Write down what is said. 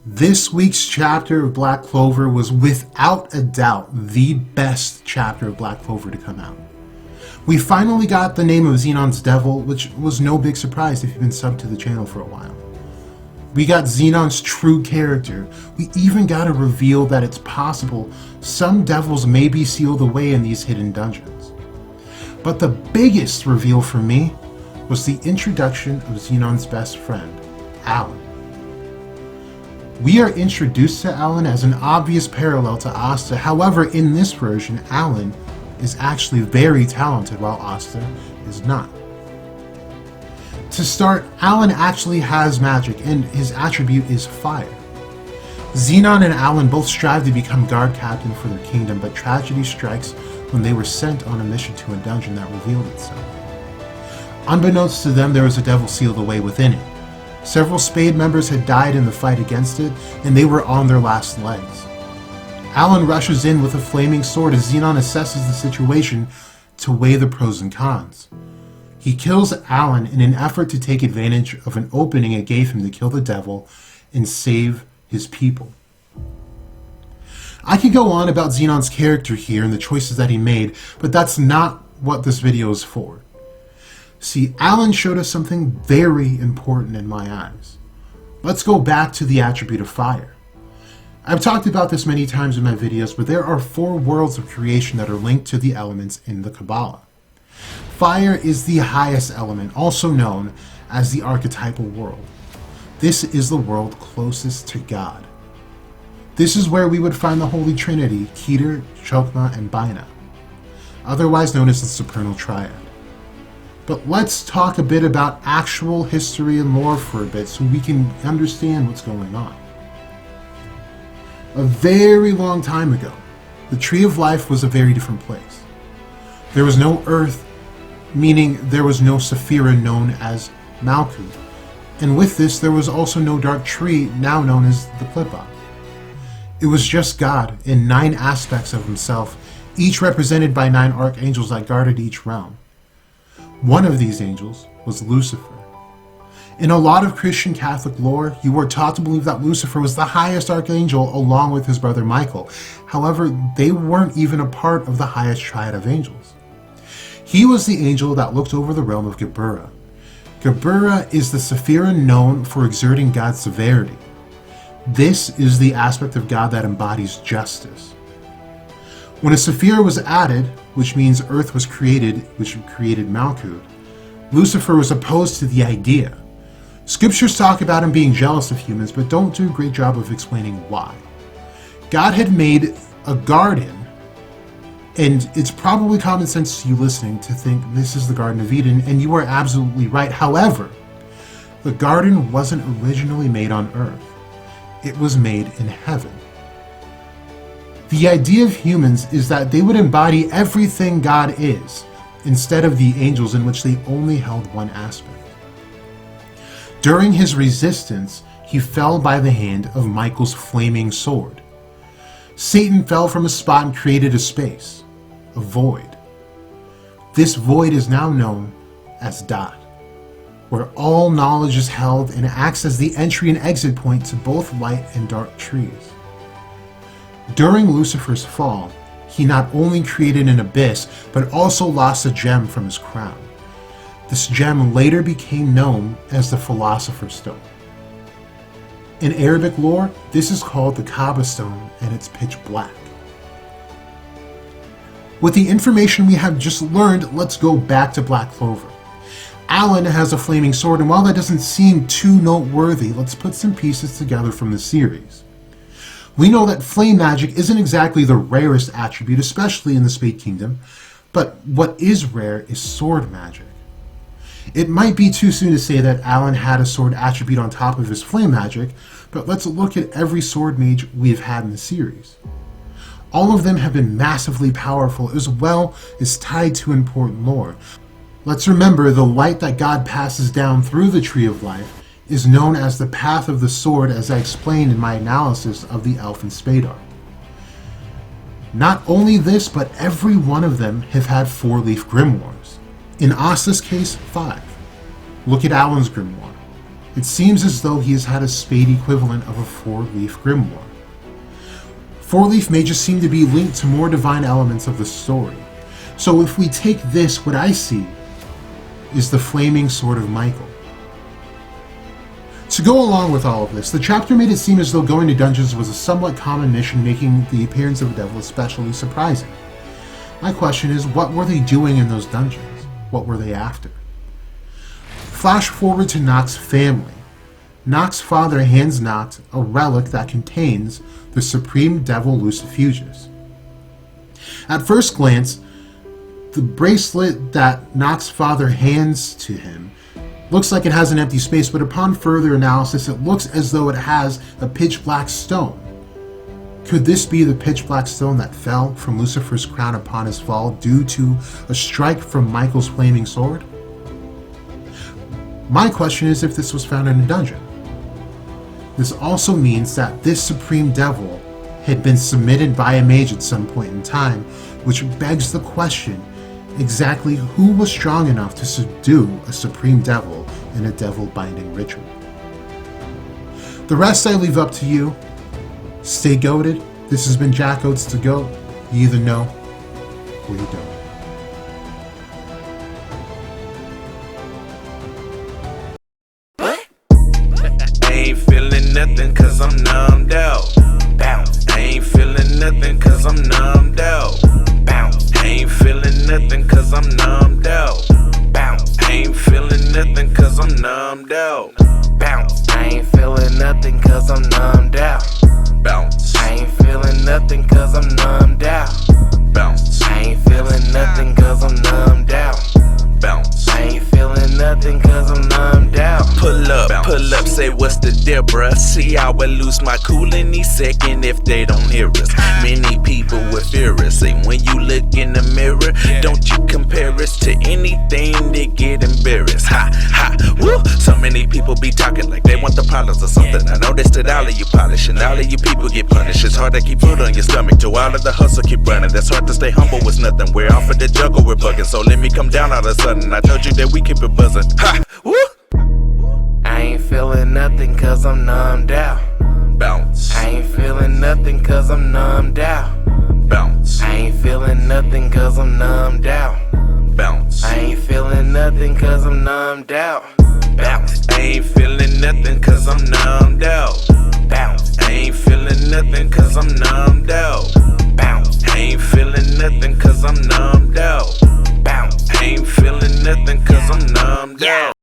This week's chapter of Black Clover was without a doubt the best chapter of Black Clover to come out. We finally got the name of Xenon's devil, which was no big surprise if you've been subbed to the channel for a while. We got Xenon's true character. We even got a reveal that it's possible some devils may be sealed away in these hidden dungeons. But the biggest reveal for me was the introduction of Xenon's best friend, Alan. We are introduced to Alan as an obvious parallel to Asta. However, in this version, Alan is actually very talented while Asta is not. To start, Alan actually has magic and his attribute is fire. Xenon and Alan both strive to become guard captain for their kingdom, but tragedy strikes when they were sent on a mission to a dungeon that revealed itself. Unbeknownst to them, there was a devil sealed away within it. Several Spade members had died in the fight against it, and they were on their last legs. Alan rushes in with a flaming sword as Xenon assesses the situation to weigh the pros and cons. He kills Alan in an effort to take advantage of an opening it gave him to kill the devil and save his people. I could go on about Xenon's character here and the choices that he made, but that's not what this video is for. See, Alan showed us something very important in my eyes. Let's go back to the attribute of fire. I've talked about this many times in my videos, but there are 4 worlds of creation that are linked to the elements in the Kabbalah. Fire is the highest element, also known as the archetypal world. This is the world closest to God. This is where we would find the Holy Trinity, Keter, Chokmah, and Bina, otherwise known as the Supernal Triad. But let's talk a bit about actual history and lore for a bit so we can understand what's going on. A very long time ago, the Tree of Life was a very different place. There was no earth, meaning there was no Sephira known as Malkuth, and with this there was also no dark tree now known as the Klippa. It was just God in 9 aspects of himself, each represented by 9 archangels that guarded each realm. One of these angels was Lucifer. In a lot of Christian Catholic lore, you are taught to believe that Lucifer was the highest archangel along with his brother Michael. However, they weren't even a part of the highest triad of angels. He was the angel that looked over the realm of Geburah. Geburah is the Sephira known for exerting God's severity. This is the aspect of God that embodies justice. When a Sephira was added, which means Earth was created, which created Malkuth, Lucifer was opposed to the idea. Scriptures talk about him being jealous of humans, but don't do a great job of explaining why. God had made a garden, and it's probably common sense to you listening to think this is the Garden of Eden, and you are absolutely right. However, the garden wasn't originally made on Earth. It was made in heaven. The idea of humans is that they would embody everything God is, instead of the angels in which they only held one aspect. During his resistance, he fell by the hand of Michael's flaming sword. Satan fell from a spot and created a space, a void. This void is now known as Dot, where all knowledge is held and acts as the entry and exit point to both light and dark trees. During Lucifer's fall, he not only created an abyss, but also lost a gem from his crown. This gem later became known as the Philosopher's Stone. In Arabic lore, this is called the Kaaba Stone, and it's pitch black. With the information we have just learned, let's go back to Black Clover. Alan has a flaming sword, and while that doesn't seem too noteworthy, let's put some pieces together from the series. We know that flame magic isn't exactly the rarest attribute, especially in the Spade Kingdom, but what is rare is sword magic. It might be too soon to say that Alan had a sword attribute on top of his flame magic, but let's look at every sword mage we've had in the series. All of them have been massively powerful as well as tied to important lore. Let's remember the light that God passes down through the Tree of Life is known as the Path of the Sword, as I explained in my analysis of the Elf and Spade arc. Not only this, but every one of them have had 4-leaf grimoires. In Asta's case, 5. Look at Alan's grimoire. It seems as though he has had a spade equivalent of a four-leaf grimoire. Four-leaf may just seem to be linked to more divine elements of the story. So if we take this, what I see is the flaming sword of Michael. To go along with all of this, the chapter made it seem as though going to dungeons was a somewhat common mission, making the appearance of a devil especially surprising. My question is, what were they doing in those dungeons? What were they after? Flash forward to Nox's family. Nox's father hands Nox a relic that contains the Supreme Devil Lucifugus. At first glance, the bracelet that Nox's father hands to him looks like it has an empty space, but upon further analysis, it looks as though it has a pitch black stone. Could this be the pitch black stone that fell from Lucifer's crown upon his fall due to a strike from Michael's flaming sword? My question is if this was found in a dungeon. This also means that this Supreme Devil had been submitted by a mage at some point in time, which begs the question, exactly who was strong enough to subdue a Supreme Devil in a devil binding ritual? The rest I leave up to you. Stay goated. This has been Jack Oates to Goat. You either know or you don't. Ain't feeling nothing cause I'm numbed out. Bounce. Ain't feeling nothing cause I'm numbed out. Bounce. Ain't feeling nothing cause I'm numbed out. Bounce. Ain't feeling nothing cause I'm numbed out. Bounce. I ain't feeling nothing cause I'm numbed out. Bounce. I ain't feeling nothing cause I'm numbed out. Bounce. I ain't feeling nothing cause I'm numbed out. Bounce. I ain't feeling nothing cause I'm numbed out. Pull up, say what's the deal, bruh? See how I lose my cool any second if they don't hear us. Many people will fear us. Say when you look in the mirror, don't you compare us to anything, they get embarrassed. Ha, ha, woo. So many people be talking like they want the problems or something. I noticed that all of you polish and all of you people get punished. It's hard to keep food on your stomach, to all of the hustle keep running. That's hard to stay humble with nothing. We're off of the jungle, we're bugging. So let me come down all of a sudden. I told you that we keep it buzzing. Ha, woo. I ain't feeling nothing cause I'm numbed out. Bounce. I ain't feeling nothing cause I'm numbed out. Bounce. I ain't feeling nothing cause I'm numbed out. Bounce. I ain't feeling nothing cause I'm numbed out. Bounce. I ain't feeling nothing cause I'm numbed out. Bounce. I ain't feeling nothing cause I'm numbed out. Bounce. I ain't feeling nothing cause I'm numbed out. Bounce. I ain't feeling nothing cause I'm numbed out.